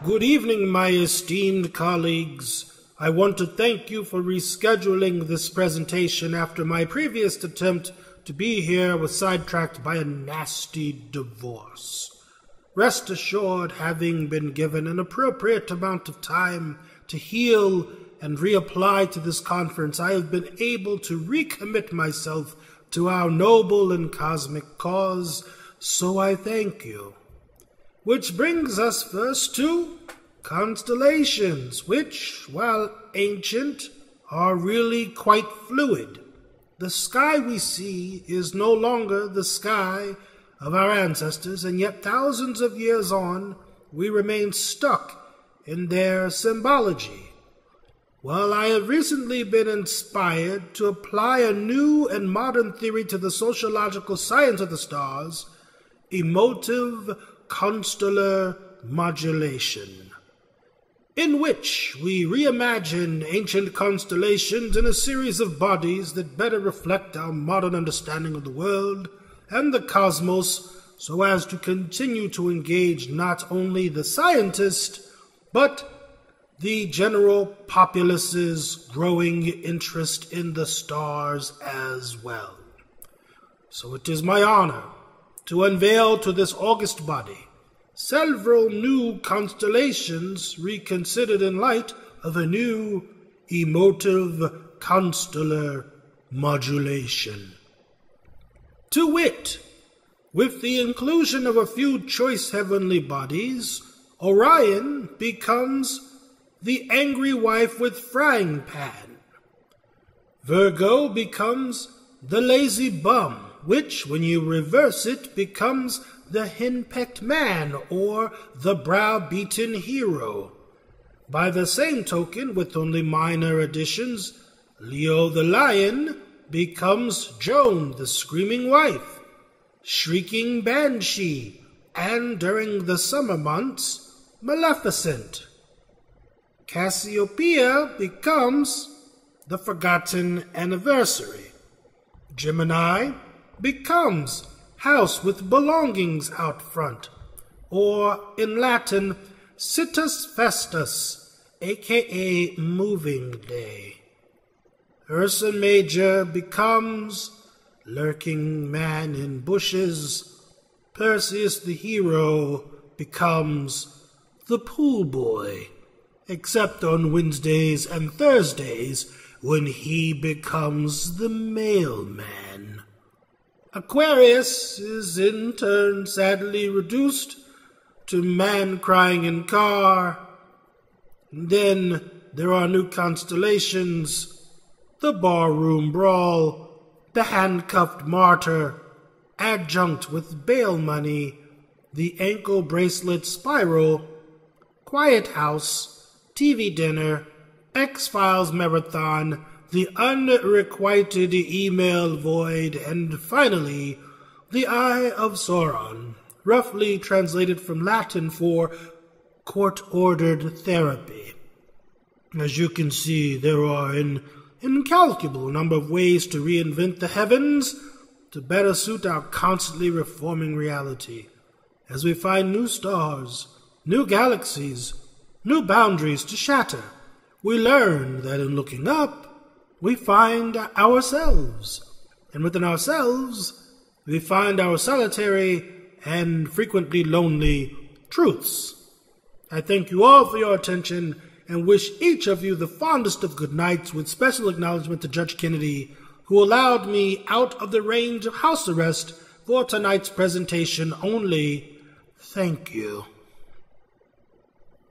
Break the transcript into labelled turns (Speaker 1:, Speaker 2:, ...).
Speaker 1: Good evening, my esteemed colleagues. I want to thank you for rescheduling this presentation after my previous attempt to be here was sidetracked by a nasty divorce. Rest assured, having been given an appropriate amount of time to heal and reapply to this conference, I have been able to recommit myself to our noble and cosmic cause, so I thank you. Which brings us first to constellations, which, while ancient, are really quite fluid. The sky we see is no longer the sky of our ancestors, and yet thousands of years on, we remain stuck in their symbology. Well, I have recently been inspired to apply a new and modern theory to the sociological science of the stars, emotive constellar modulation, in which we reimagine ancient constellations in a series of bodies that better reflect our modern understanding of the world and the cosmos, so as to continue to engage not only the scientist, but the general populace's growing interest in the stars as well. So it is my honor to unveil to this august body several new constellations reconsidered in light of a new emotive constellar modulation. To wit, with the inclusion of a few choice heavenly bodies, Orion becomes the angry wife with frying pan. Virgo becomes the lazy bum, which, when you reverse it, becomes the henpecked man or the browbeaten hero. By the same token, with only minor additions, Leo the lion becomes Joan the screaming wife, shrieking banshee, and during the summer months, Maleficent. Cassiopeia becomes the forgotten anniversary. Gemini becomes house with belongings out front, or in Latin, situs festus, aka moving day. Ursa Major becomes lurking man in bushes. Perseus the hero becomes the pool boy, except on Wednesdays and Thursdays when he becomes the mailman. Aquarius is in turn sadly reduced to man crying in car. Then there are new constellations: the barroom brawl, the handcuffed martyr, adjunct with bail money, the ankle bracelet spiral, quiet house, TV dinner, X-Files marathon, the unrequited email void, and finally, the Eye of Sauron, roughly translated from Latin for court-ordered therapy. As you can see, there are an incalculable number of ways to reinvent the heavens to better suit our constantly reforming reality, as we find new stars, new galaxies, new boundaries to shatter. We learn that in looking up, we find ourselves, and within ourselves, we find our solitary and frequently lonely truths. I thank you all for your attention and wish each of you the fondest of good nights, with special acknowledgement to Judge Kennedy, who allowed me out of the range of house arrest for tonight's presentation only. Thank you.